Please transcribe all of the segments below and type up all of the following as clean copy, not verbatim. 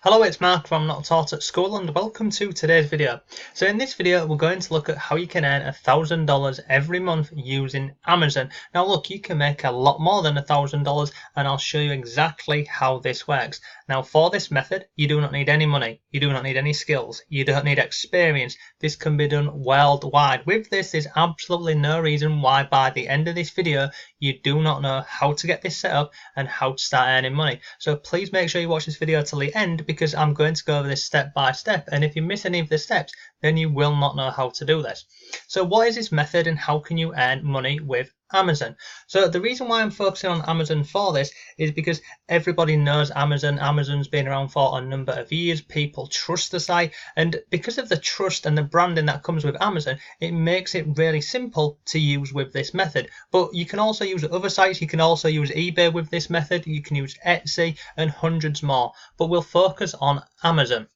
Hello, it's Mark from Not Taught at School and welcome to today's video. So in this video we're going to look at how you can earn $1,000 every month using Amazon. Now look, you can make a lot more than $1,000 and I'll show you exactly how this works. Now for this method you do not need any money, you do not need any skills, you don't need experience. This can be done worldwide. With this there's absolutely no reason why by the end of this video you do not know how to get this set up and how to start earning money. So please make sure you watch this video till the end because I'm going to go over this step by step, and if you miss any of the steps then you will not know how to do this. So what is this method and how can you earn money with Amazon? So the reason why I'm focusing on Amazon for this is because everybody knows Amazon. Amazon's been around for a number of years. People trust the site, and because of the trust and the branding that comes with Amazon, it makes it really simple to use with this method. But you can also use other sites. You can also use eBay with this method. You can use Etsy and hundreds more, but we'll focus on Amazon.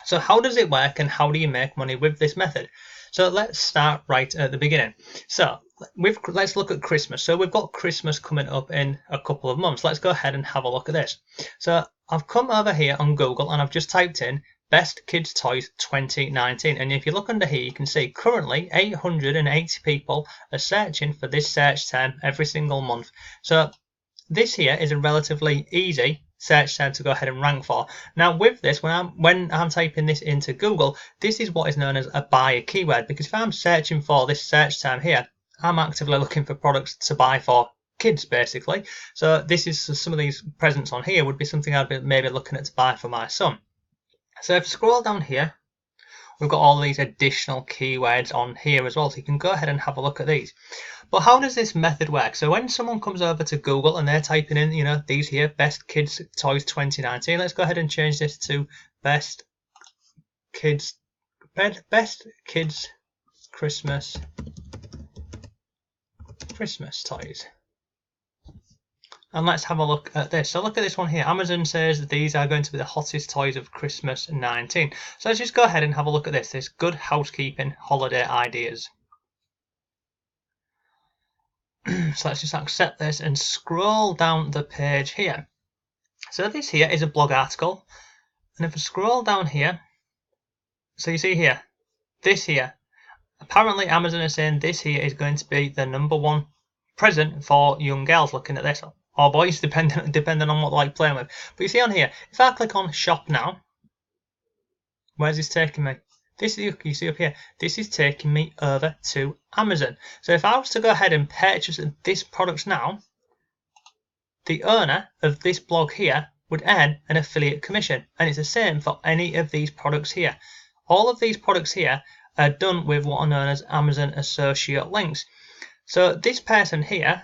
So how does it work and how do you make money with this method? So let's start right at the beginning. So let's look at Christmas. So we've got Christmas coming up in a couple of months. Let's go ahead and have a look at this. So I've come over here on Google and I've just typed in Best Kids Toys 2019, and if you look under here you can see currently 880 people are searching for this search term every single month. So this here is a relatively easy search term to go ahead and rank for. Now with this, when I'm typing this into Google, this is what is known as a buyer keyword, because if I'm searching for this search term here, I'm actively looking for products to buy for kids basically. So this is some of these presents on here would be something I'd be maybe looking at to buy for my son. So if you scroll down here, we've got all these additional keywords on here as well, so you can go ahead and have a look at these. But how does this method work? So when someone comes over to Google and they're typing in, these here, Best Kids Toys 2019, let's go ahead and change this to Best Kids Christmas Toys. And let's have a look at this. So look at this one here. Amazon says that these are going to be the hottest toys of Christmas 19. So let's just go ahead and have a look at this. This good housekeeping holiday ideas. So let's just accept this and scroll down the page here. So this here is a blog article. And if I scroll down here, so you see here, this here, apparently Amazon is saying this here is going to be the #1 present for young girls looking at this. Or boys, depending on what they like playing with. But you see on here, if I click on shop now, where's this taking me? This is, you see up here, this is taking me over to Amazon. So if I was to go ahead and purchase this product now, the owner of this blog here would earn an affiliate commission. And it's the same for any of these products here. All of these products here are done with what are known as Amazon associate links. So this person here,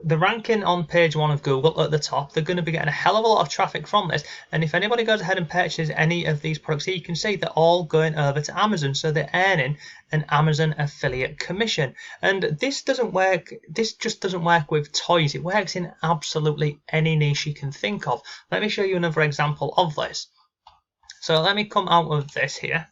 the ranking on page 1 of Google at the top, they're going to be getting a hell of a lot of traffic from this, and if anybody goes ahead and purchases any of these products here, you can see they're all going over to Amazon, so they're earning an Amazon affiliate commission. And this just doesn't work with toys, it works in absolutely any niche you can think of. Let me show you another example of this. So let me come out of this here.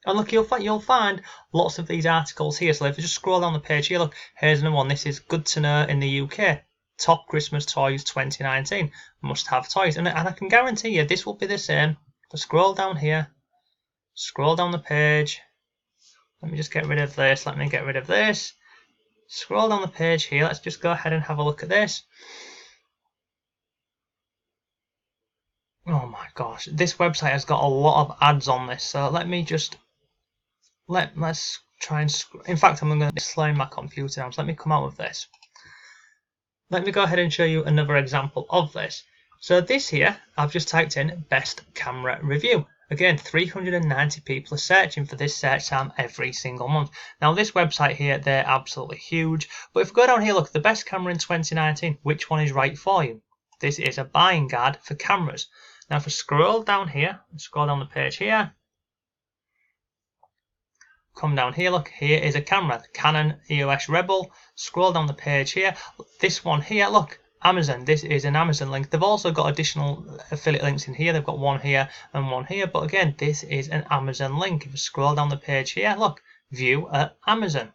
And look, you'll find lots of these articles here. So if you just scroll down the page here, look, here's another one. This is good to know in the UK. Top Christmas Toys 2019. Must have toys. And I can guarantee you this will be the same. So scroll down here. Scroll down the page. Let me just get rid of this. Let me get rid of this. Scroll down the page here. Let's just go ahead and have a look at this. Oh my gosh. This website has got a lot of ads on this. So let me just... Let's try and... In fact, I'm going to slow my computer down. So let me come out of this. Let me go ahead and show you another example of this. So this here, I've just typed in best camera review. Again, 390 people are searching for this search term every single month. Now this website here, they're absolutely huge. But if we go down here, look, the best camera in 2019, which one is right for you? This is a buying guide for cameras. Now if I scroll down here, scroll down the page here, come down here, look, here is a camera, the Canon EOS Rebel. Scroll down the page here, this one here, look, Amazon, this is an Amazon link. They've also got additional affiliate links in here. They've got one here and one here, but again, this is an Amazon link. If you scroll down the page here, look, view at Amazon.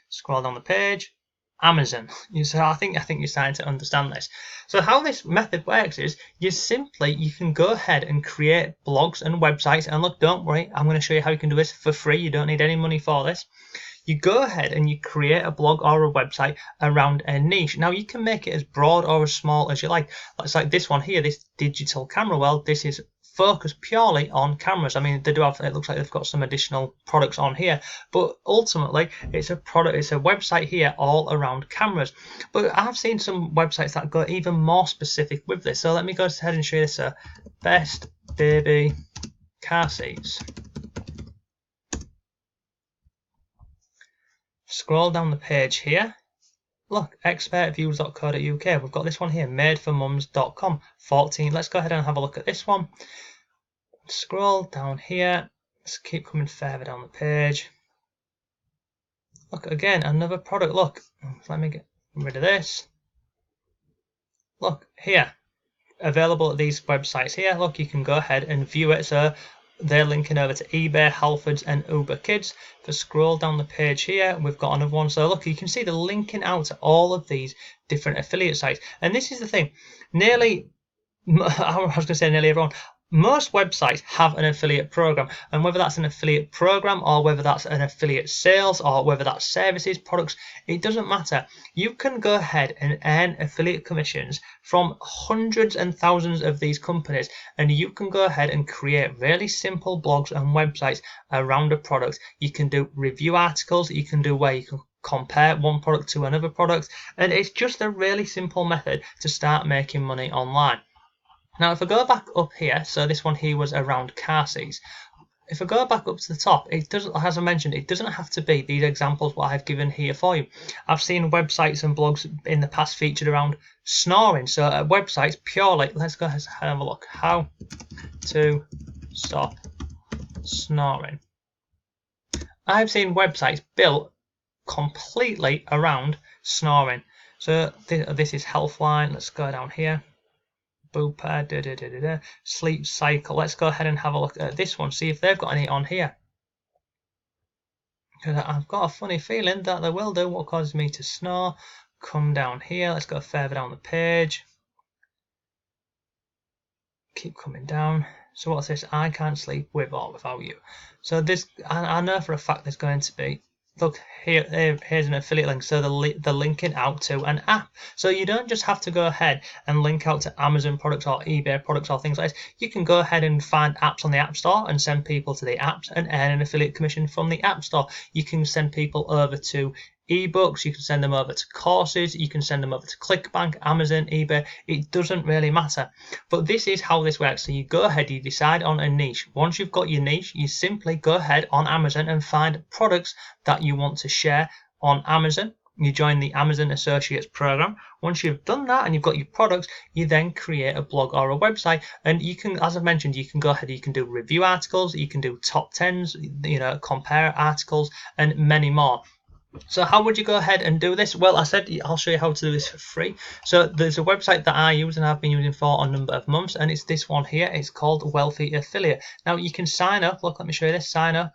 Scroll down the page, Amazon. So I think you're starting to understand this. So how this method works is you can go ahead and create blogs and websites. And look, don't worry, I'm going to show you how you can do this for free. You don't need any money for this. You go ahead and you create a blog or a website around a niche. Now you can make it as broad or as small as you like. It's like this one here, this digital camera world. This is focused purely on cameras. I mean, they do have, it looks like they've got some additional products on here, but ultimately it's a website here all around cameras. But I've seen some websites that go even more specific with this. So let me go ahead and show you this. Best baby car seats. Scroll down the page here. Look, expertviews.co.uk. We've got this one here, madeformums.com, 14. Let's go ahead and have a look at this one. Scroll down here. Let's keep coming further down the page. Look, again, another product. Look, let me get rid of this. Look, here, available at these websites here. Look, you can go ahead and view it. So they're linking over to eBay, Halfords and Uber Kids. If I scroll down the page here, we've got another one. So look, you can see they're linking out to all of these different affiliate sites. And this is the thing, I was going to say nearly everyone, most websites have an affiliate program, and whether that's an affiliate program or whether that's an affiliate sales or whether that's services, products, it doesn't matter. You can go ahead and earn affiliate commissions from hundreds and thousands of these companies, and you can go ahead and create really simple blogs and websites around a product. You can do review articles, you can do where you can compare one product to another product, and it's just a really simple method to start making money online. Now, if I go back up here, so this one here was around car seats. If I go back up to the top, it doesn't, as I mentioned, it doesn't have to be these examples what I've given here for you. I've seen websites and blogs in the past featured around snoring. So websites purely, let's go ahead and have a look. How to stop snoring. I've seen websites built completely around snoring. So this is Healthline. Let's go down here. Booper, sleep cycle. Let's go ahead and have a look at this one, see if they've got any on here. Because I've got a funny feeling that they will do. What causes me to snore? Come down here. Let's go further down the page. Keep coming down. So what's this? I can't sleep with or without you. So this, I know for a fact there's going to be. Look, here's an affiliate link. So they're linking out to an app. So you don't just have to go ahead and link out to Amazon products or eBay products or things like this. You can go ahead and find apps on the App Store and send people to the apps and earn an affiliate commission from the App Store. You can send people over to ebooks, you can send them over to courses, you can send them over to ClickBank, Amazon, eBay. It doesn't really matter. But this is how this works. So you go ahead, you decide on a niche. Once you've got your niche, you simply go ahead on Amazon and find products that you want to share on Amazon. You join the Amazon Associates program. Once you've done that and you've got your products, you then create a blog or a website, and you can, as I mentioned, you can go ahead, you can do review articles, you can do top 10s, compare articles, and many more. So how would you go ahead and do this? Well, I said I'll show you how to do this for free. So there's a website that I use and I've been using for a number of months, and it's this one here. It's called Wealthy Affiliate. Now you can sign up. Look, let me show you this. Sign up.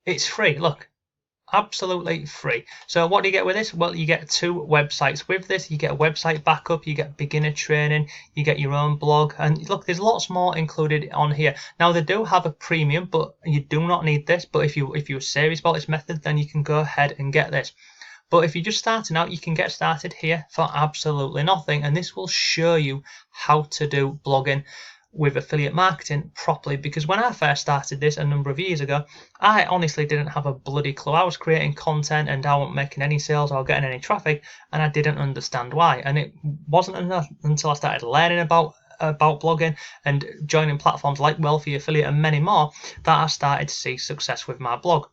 It's free. Look, absolutely free. So what do you get with this? Well, you get 2 websites with this. You get a website backup, you get beginner training, you get your own blog, and look, there's lots more included on here. Now they do have a premium, but you do not need this. But if you're serious about this method, then you can go ahead and get this. But if you're just starting out, you can get started here for absolutely nothing, and this will show you how to do blogging with affiliate marketing properly. Because when I first started this a number of years ago, I honestly didn't have a bloody clue. I was creating content and I wasn't making any sales or getting any traffic, and I didn't understand why. And it wasn't until I started learning about blogging and joining platforms like Wealthy Affiliate and many more that I started to see success with my blog.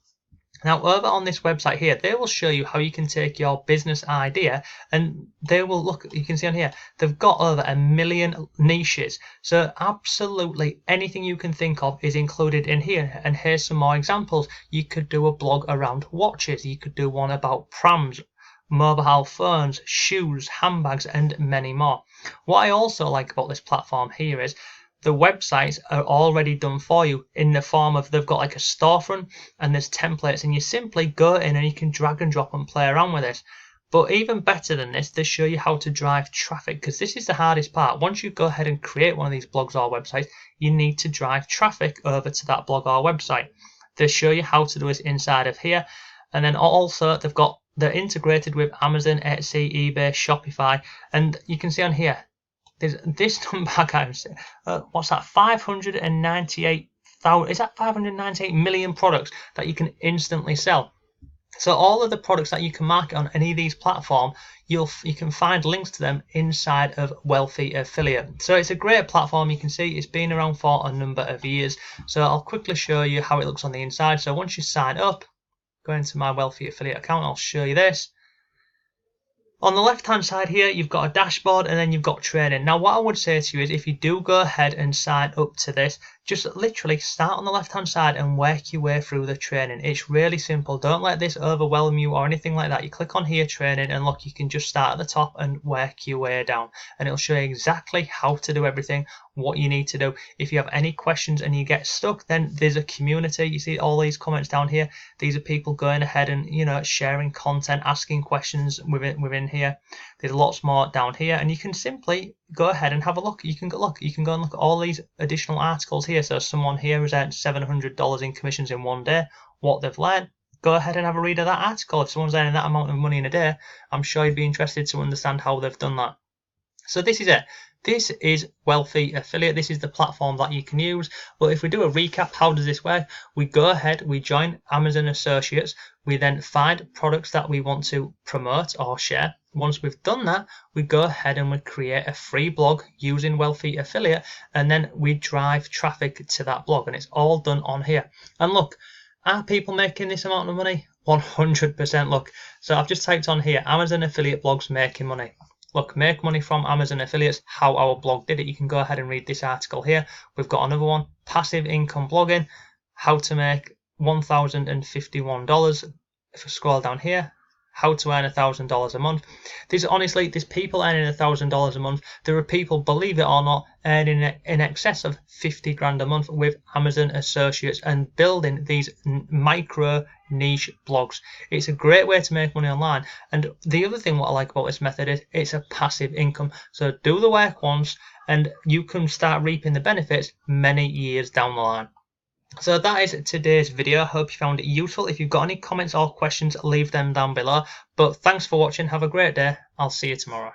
Now over on this website here, they will show you how you can take your business idea, and they will look, you can see on here, they've got over 1 million niches. So absolutely anything you can think of is included in here. And here's some more examples. You could do a blog around watches. You could do one about prams, mobile phones, shoes, handbags, and many more. What I also like about this platform here is the websites are already done for you in the form of they've got like a storefront and there's templates, and you simply go in and you can drag and drop and play around with this. But even better than this, they show you how to drive traffic, because this is the hardest part. Once you go ahead and create one of these blogs or websites, you need to drive traffic over to that blog or website. They show you how to do this inside of here. And then also they're integrated with Amazon, Etsy, eBay, Shopify, and you can see on here there's this number. What's that? 598,000. Is that 598 million products that you can instantly sell? So all of the products that you can market on any of these platforms, you can find links to them inside of Wealthy Affiliate. So it's a great platform. You can see it's been around for a number of years. So I'll quickly show you how it looks on the inside. So once you sign up, go into my Wealthy Affiliate account, I'll show you this. On the left hand side here, you've got a dashboard and then you've got training. Now what I would say to you is, if you do go ahead and sign up to this, just literally start on the left hand side and work your way through the training. It's really simple. Don't let this overwhelm you or anything like that. You click on here, training, and look, you can just start at the top and work your way down, and it'll show you exactly how to do everything, what you need to do. If you have any questions and you get stuck, then there's a community. You see all these comments down here. These are people going ahead and sharing content, asking questions within here. There's lots more down here, and you can simply go ahead and have a look. You can go and look at all these additional articles here. So someone here has earned $700 in commissions in one day. What they've learned. Go ahead and have a read of that article. If someone's earning that amount of money in a day, I'm sure you'd be interested to understand how they've done that. So this is it. This is Wealthy Affiliate. This is the platform that you can use. But if we do a recap, how does this work? We go ahead, we join Amazon Associates. We then find products that we want to promote or share. Once we've done that, we go ahead and we create a free blog using Wealthy Affiliate, and then we drive traffic to that blog, and it's all done on here. And look, are people making this amount of money? 100%. Look, so I've just typed on here, Amazon Affiliate blogs making money. Look, make money from Amazon affiliates, how our blog did it. You can go ahead and read this article here. We've got another one, passive income blogging, how to make $1,051. If I scroll down here, how to earn $1,000 a month. There's people earning $1,000 a month. There are people, believe it or not, earning in excess of 50 grand a month with Amazon Associates and building these micro niche blogs. It's a great way to make money online. And the other thing what I like about this method is it's a passive income. So do the work once and you can start reaping the benefits many years down the line. So that is today's video. I hope you found it useful. If you've got any comments or questions, leave them down below. But thanks for watching. Have a great day. I'll see you tomorrow.